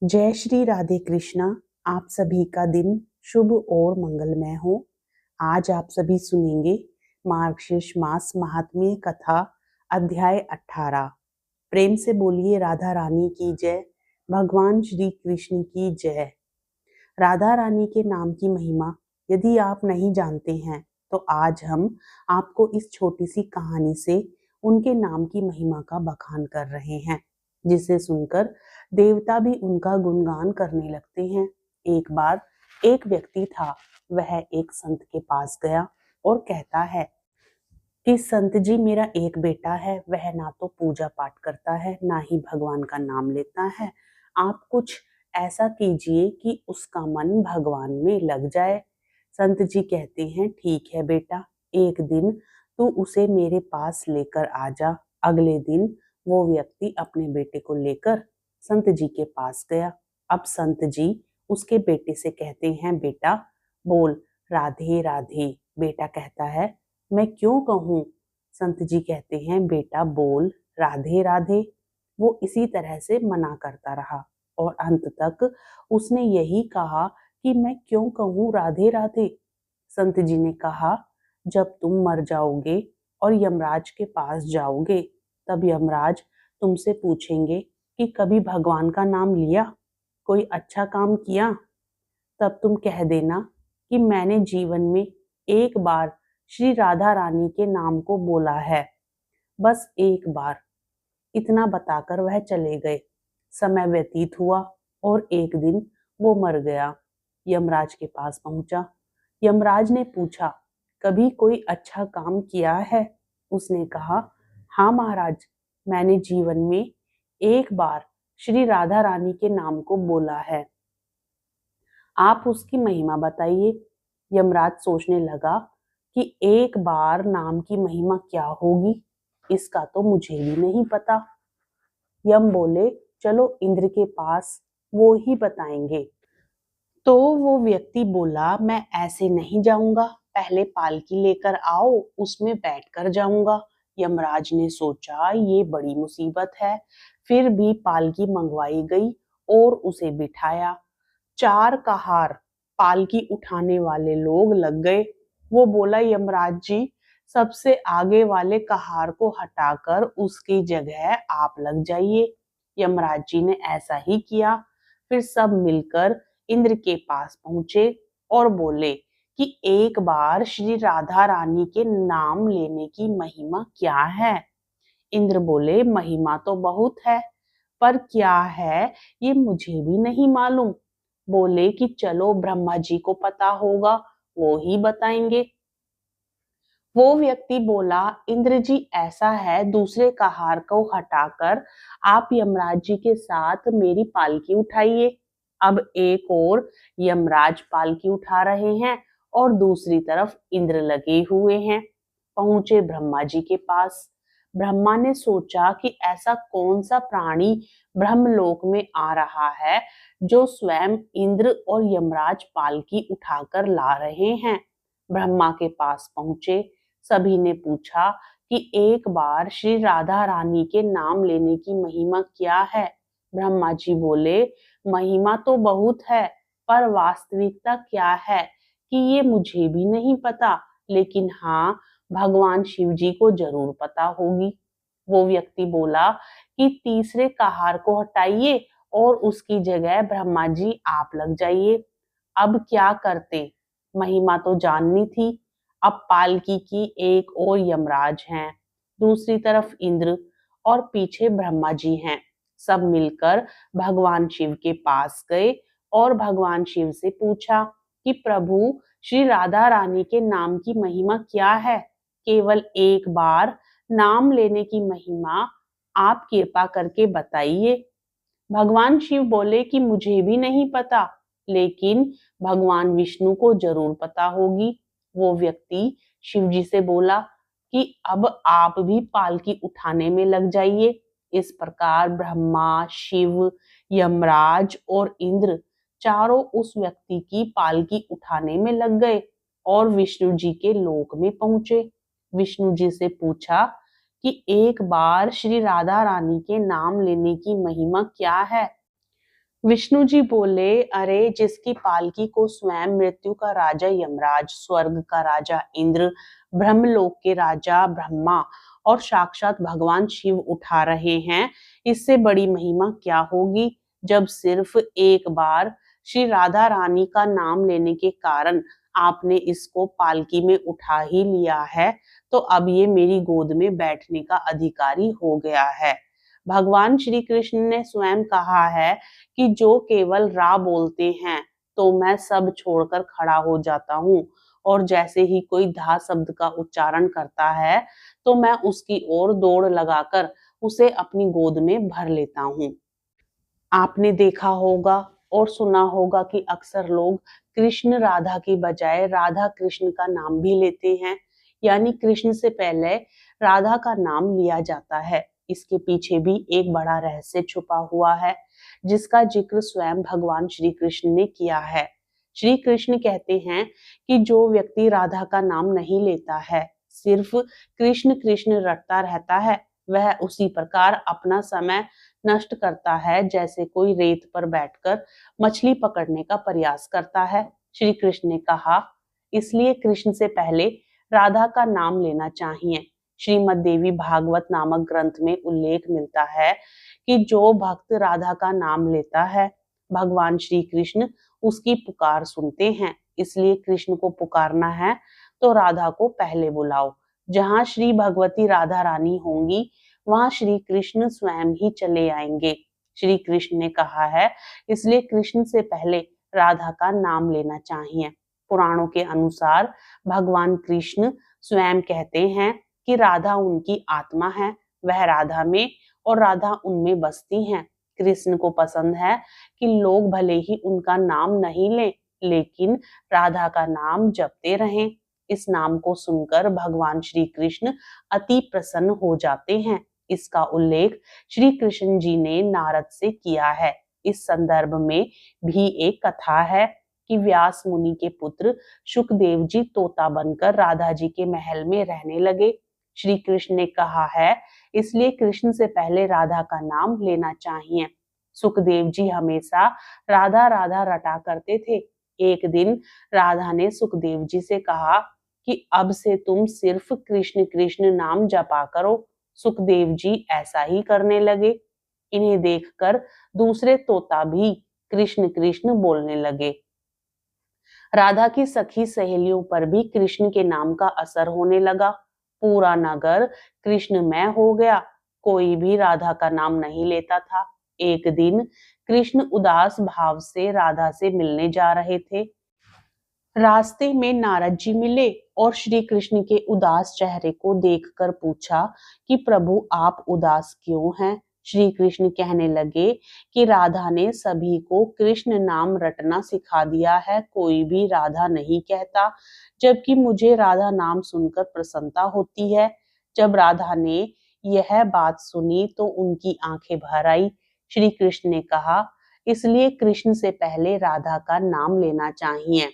जय श्री राधे कृष्णा। आप सभी का दिन शुभ और मंगलमय हो। आज आप सभी सुनेंगे मार्गशीर्ष मास महात्म्य कथा अध्याय 18। प्रेम से बोलिए राधा रानी की जय, भगवान श्री कृष्ण की जय। राधा रानी के नाम की महिमा यदि आप नहीं जानते हैं तो आज हम आपको इस छोटी सी कहानी से उनके नाम की महिमा का बखान कर रहे हैं, जिसे सुनकर देवता भी उनका गुणगान करने लगते हैं। एक बार एक व्यक्ति था, वह एक संत के पास गया और कहता है कि संत जी, मेरा एक बेटा है, वह ना तो पूजा पाठ करता है ना ही भगवान का नाम लेता है। आप कुछ ऐसा कीजिए कि उसका मन भगवान में लग जाए। संत जी कहते हैं, ठीक है बेटा, एक दिन तू उसे मेरे पास लेकर आ जा। अगले दिन वो व्यक्ति अपने बेटे को लेकर संत जी के पास गया। अब संत जी उसके बेटे से कहते हैं, बेटा बोल राधे राधे। बेटा कहता है, मैं क्यों कहूँ? संत जी कहते हैं, बेटा बोल राधे राधे। वो इसी तरह से मना करता रहा और अंत तक उसने यही कहा कि मैं क्यों कहूँ राधे राधे। संत जी ने कहा, जब तुम मर जाओगे और यमराज के पास जाओगे, तब यमराज तुमसे पूछेंगे कि कभी भगवान का नाम लिया, कोई अच्छा काम किया? तब तुम कह देना कि मैंने जीवन में एक बार श्री राधा रानी के नाम को बोला है, बस एक बार। इतना बताकर वह चले गए। समय व्यतीत हुआ और एक दिन वो मर गया। यमराज के पास पहुंचा। यमराज ने पूछा, कभी कोई अच्छा काम किया है? उसने कहा, हाँ महाराज, मैंने जीवन में एक बार श्री राधा रानी के नाम को बोला है। आप उसकी महिमा बताइए। यमराज सोचने लगा कि एक बार नाम की महिमा क्या होगी, इसका तो मुझे भी नहीं पता। यम बोले, चलो इंद्र के पास, वो ही बताएंगे। तो वो व्यक्ति बोला, मैं ऐसे नहीं जाऊंगा, पहले पालकी लेकर आओ, उसमें बैठकर जाऊंगा। यमराज ने सोचा, ये बड़ी मुसीबत है। फिर भी पालकी मंगवाई गई और उसे बिठाया। 4 कहार पालकी उठाने वाले लोग लग गए। वो बोला, यमराज जी, सबसे आगे वाले कहार को हटाकर उसकी जगह आप लग जाइए। यमराज जी ने ऐसा ही किया। फिर सब मिलकर इंद्र के पास पहुंचे और बोले कि एक बार श्री राधा रानी के नाम लेने की महिमा क्या है? इंद्र बोले, महिमा तो बहुत है, पर क्या है ये मुझे भी नहीं मालूम। बोले कि चलो ब्रह्मा जी को पता होगा, वो ही बताएंगे। वो व्यक्ति बोला, इंद्र जी, ऐसा है, दूसरे कहार को हटाकर आप यमराज जी के साथ मेरी पालकी उठाइए। अब एक और यमराज पालकी उठा रहे हैं और दूसरी तरफ इंद्र लगे हुए हैं। पहुंचे ब्रह्मा जी के पास। ब्रह्मा ने सोचा कि ऐसा कौन सा प्राणी ब्रह्मलोक में आ रहा है जो स्वयं इंद्र और यमराज पालकी उठाकर ला रहे हैं। ब्रह्मा के पास पहुंचे। सभी ने पूछा कि एक बार श्री राधा रानी के नाम लेने की महिमा क्या है? ब्रह्मा जी बोले, महिमा तो बहुत है, पर वास्तविकता क्या है कि ये मुझे भी नहीं पता, लेकिन हाँ, भगवान शिव जी को जरूर पता होगी। वो व्यक्ति बोला कि तीसरे कहार को हटाइए और उसकी जगह ब्रह्मा जी आप लग जाइए। अब क्या करते? महिमा तो जाननी थी। अब पालकी की एक और यमराज हैं, दूसरी तरफ इंद्र और पीछे ब्रह्मा जी हैं। सब मिलकर भगवान शिव के पास गए और भगवान शिव से पूछा कि प्रभु, श्री राधा रानी के नाम की महिमा क्या है? केवल एक बार नाम लेने की महिमा आप कृपा करके बताइए। भगवान शिव बोले कि मुझे भी नहीं पता, लेकिन भगवान विष्णु को जरूर पता होगी। वो व्यक्ति शिव जी से बोला कि अब आप भी पालकी उठाने में लग जाइए। इस प्रकार ब्रह्मा, शिव, यमराज और इंद्र चारों उस व्यक्ति की पालकी उठाने में लग गए और विष्णु जी के लोक में पहुंचे। विष्णु जी से पूछा कि एक बार श्री राधा रानी के नाम लेने की महिमा क्या है? विष्णु जी बोले, अरे जिसकी पालकी को स्वयं मृत्यु का राजा यमराज, स्वर्ग का राजा इंद्र, ब्रह्मलोक के राजा ब्रह्मा और साक्षात भगवान शिव उठा रहे हैं, इससे बड़ी महिमा क्या होगी। जब सिर्फ एक बार श्री राधा रानी का नाम लेने के कारण आपने इसको पालकी में उठा ही लिया है, तो अब ये मेरी गोद में बैठने का अधिकारी हो गया है। भगवान श्री कृष्ण ने स्वयं कहा है कि जो केवल रा बोलते हैं तो मैं सब छोड़कर खड़ा हो जाता हूँ, और जैसे ही कोई धा शब्द का उच्चारण करता है तो मैं उसकी ओर दौड़ लगाकर उसे अपनी गोद में भर लेता हूँ। आपने देखा होगा और सुना होगा कि अक्सर लोग कृष्ण राधा की बजाय राधा कृष्ण का नाम भी लेते हैं, यानी कृष्ण से पहले राधा का नाम लिया जाता है। इसके पीछे भी एक बड़ा रहस्य छुपा हुआ है, जिसका जिक्र स्वयं भगवान श्री कृष्ण ने किया है। श्री कृष्ण कहते हैं कि जो व्यक्ति राधा का नाम नहीं लेता है, सिर्फ कृष्ण कृष्ण रटता रहता है, वह उसी प्रकार अपना समय नष्ट करता है जैसे कोई रेत पर बैठकर मछली पकड़ने का प्रयास करता है। श्री कृष्ण ने कहा, इसलिए कृष्ण से पहले राधा का नाम लेना चाहिए। श्रीमद् देवी भागवत नामक ग्रंथ में उल्लेख मिलता है कि जो भक्त राधा का नाम लेता है, भगवान श्री कृष्ण उसकी पुकार सुनते हैं। इसलिए कृष्ण को पुकारना है तो राधा को पहले बुलाओ। जहां श्री भगवती राधा रानी होंगी, वहां श्री कृष्ण स्वयं ही चले आएंगे। श्री कृष्ण ने कहा है, इसलिए कृष्ण से पहले राधा का नाम लेना चाहिए। पुराणों के अनुसार भगवान कृष्ण स्वयं कहते हैं कि राधा उनकी आत्मा है, वह राधा में और राधा उनमें बसती हैं। कृष्ण को पसंद है कि लोग भले ही उनका नाम नहीं लें, लेकिन राधा का नाम जपते रहें। इस नाम को सुनकर भगवान श्री कृष्ण अति प्रसन्न हो जाते हैं। इसका उल्लेख श्री कृष्ण जी ने नारद से किया है। इस संदर्भ में भी एक कथा है कि व्यास मुनि के पुत्र शुकदेव जी तोता बनकर राधा जी के महल में रहने लगे। श्री कृष्ण ने कहा है, इसलिए कृष्ण से पहले राधा का नाम लेना चाहिए। सुखदेव जी हमेशा राधा राधा रटा करते थे। एक दिन राधा ने सुखदेव जी से कहा कि अब से तुम सिर्फ कृष्ण कृष्ण नाम जपा करो। सुखदेव जी ऐसा ही करने लगे। इन्हें देखकर दूसरे तोता भी कृष्ण कृष्ण बोलने लगे। राधा की सखी सहेलियों पर भी कृष्ण के नाम का असर होने लगा। पूरा नगर कृष्णमय हो गया। कोई भी राधा का नाम नहीं लेता था। एक दिन कृष्ण उदास भाव से राधा से मिलने जा रहे थे। रास्ते में नारद जी मिले और श्री कृष्ण के उदास चेहरे को देखकर पूछा कि प्रभु आप उदास क्यों हैं। श्री कृष्ण कहने लगे कि राधा ने सभी को कृष्ण नाम रटना सिखा दिया है, कोई भी राधा नहीं कहता, जबकि मुझे राधा नाम सुनकर प्रसन्नता होती है। जब राधा ने यह बात सुनी तो उनकी आंखें भर आई। श्री कृष्ण ने कहा, इसलिए कृष्ण से पहले राधा का नाम लेना चाहिए।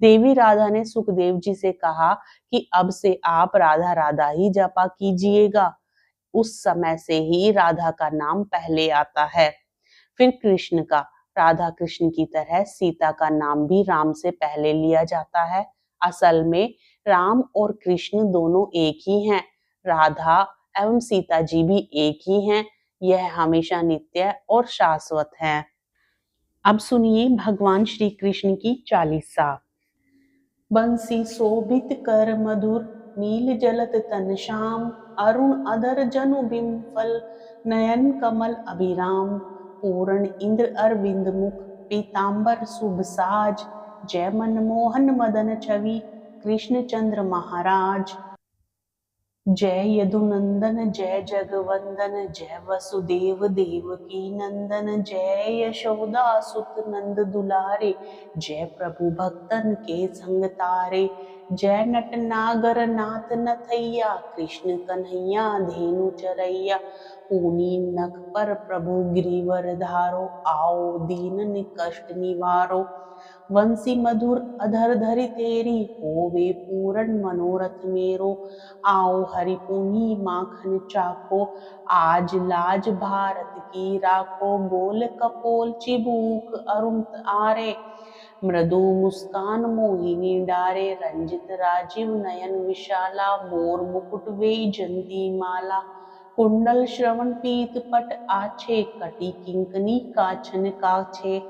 देवी राधा ने सुखदेव जी से कहा कि अब से आप राधा राधा ही जपा कीजिएगा। उस समय से ही राधा का नाम पहले आता है, फिर कृष्ण का। राधा कृष्ण की तरह सीता का नाम भी राम से पहले लिया जाता है। असल में राम और कृष्ण दोनों एक ही हैं। राधा एवं सीता जी भी एक ही हैं। यह हमेशा नित्य और शाश्वत है। अब सुनिए भगवान श्री कृष्ण की चालीसा। बंसी शोभित कर मधुर, नील जलत तन श्याम, अरुण अधर जनु बिंफल, नयन कमल अभिराम, पूर्ण इंद्र अरविंद मुख, पीतांबर शुभ साज, जय मनमोहन मदन छवि, कृष्ण चंद्र महाराज। जय यदुनंदन जय जगवंदन, जय वसुदेव देवकी नंदन, जय यशोदा सुत नंद दुलारे, जय प्रभु भक्तन के संग तारे, जय नट नागर नाथ नथैया, कृष्ण कन्हैया धेनु चरैया, पूनी नख पर प्रभु गिरिवर धारो, आओ दीन निकष्ट निवारो। वंशी मधुर अधर धरि तेरी, होवे पूरन मनोरथ मेरो। आओ हरि पुनि माखन चाखो, आज लाज भारत की राखो। गोल कपोल चिबूक अरुण आरे, मृदु मुस्कान मोहिनी डारे। रंजित राजीव नयन विशाला, मोर मुकुट वैजंती माला। कुंडल श्रवण पीत पट आछे, कटी किंकनी काछन काछे।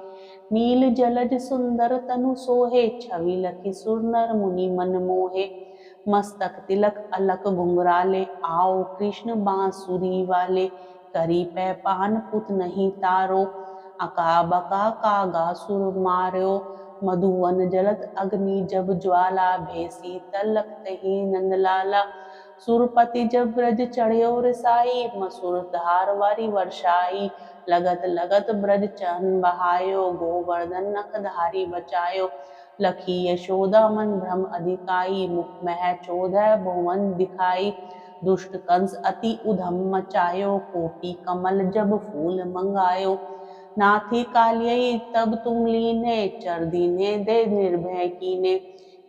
नील जलज सुंदर तनु सोहे, छवि लखि सुर नर मुनि मन मोहे। मस्तक तिलक अलक घुंघराले, आओ कृष्ण बांसुरी वाले। करी पै पान पुत नहीं तारो, अका बका कागा सुर मार्यो। मधुवन जलत अग्नि जब ज्वाला, भेसी तल लखतहि नंदलाला। सुरपति जब ब्रज चढ़्यो रसाई, मसुर धार वारी वर्षाई। लगत लगत ब्रज चरण बहायो, गोवर्धन नखधारी बचायो। लखी यशोदा मन भ्रम अधिकाई, मुख मह चोदह भुवन दिखाई। दुष्ट कंस अति उधम मचायो, कोटि कमल जब फूल मंगायो। नाथी कालियई तब तुम लीने, चर दीने दे निर्भय कीने।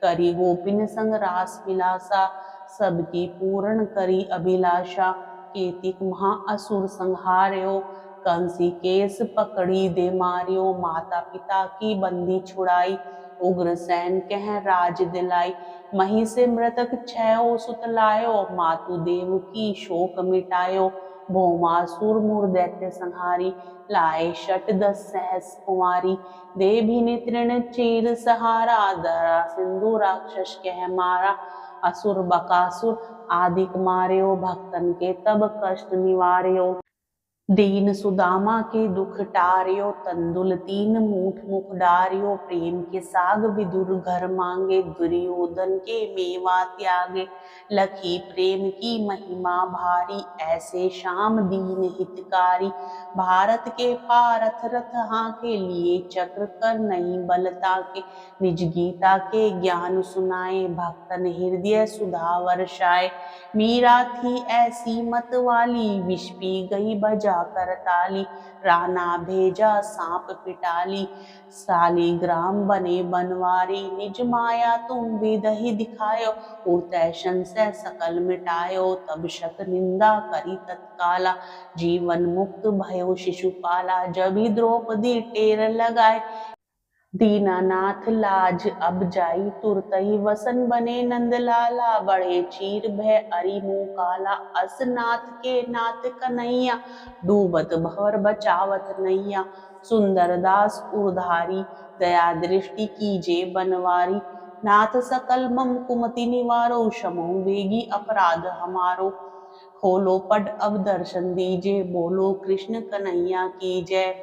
करी गोपिन संग रास विलासा, सबकी पूर्ण करी अभिलाषा। केतिक महा असुर संहार्यो, कंसी केस पकड़ी दे मारियो। माता पिता की बंदी छुड़ाई, उग्र सैन कह राज दिलाई। मही से मृतक छयो सुत लायो, मातु देव की शोक मिटायो। भौमासुर मुर दैत्य संहारी, लाए शत 10 सहस कुमारी। दे भी तृण चीर सहारा, धरा सिंधु राक्षस कह मारा। असुर बकासुर आदिक मार्यो, भक्तन के तब कष्ट निवार्यो। दीन सुदामा के दुख टार्यो, तंदुल 3 मूठ मुख डार्यो। प्रेम के साग विदुर घर मांगे, दुर्योधन के मेवा त्यागे। लखी प्रेम की महिमा भारी, ऐसे श्याम दीन हितकारी। भारत के पारथ रथ हाके, लिए चक्र कर नहीं बलता के। निज गीता के ज्ञान सुनाए, भक्तन हृदय सुधा वर्षाए। मीरा थी ऐसी मत वाली, विष पी गई बजा कर ताली। राना भेजा सांप पिटाली, शालिग्राम बने बनवारी। निज माया तुम विदहि दिखायो, उतै संशय सकल मिटायो। तब शक निंदा करी तत्काला, जीवन मुक्त भयो शिशुपाला। जबि द्रौपदी टेर लगाए, दीनानाथ लाज अब जाई। तुरतहि वसन बने नंदलाला, बढ़े चीर भय अरि मुँह काला। अस नाथ के नाथ कन्हैया, डूबत भवर बचावत नैया। सुंदर दास उरधारी, दया दृष्टि कीजे बनवारी। नाथ सकल मम कुमति निवारो, क्षमो वेगी अपराध हमारो। खोलो पट अब दर्शन दीजे, बोलो कृष्ण कन्हैया की जय।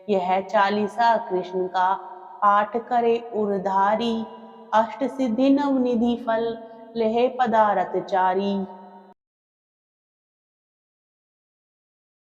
यह चालीसा कृष्ण का पाठ करे उरधारी, अष्ट सिद्धि नवनिधि फल लेहे पदारथ चारी।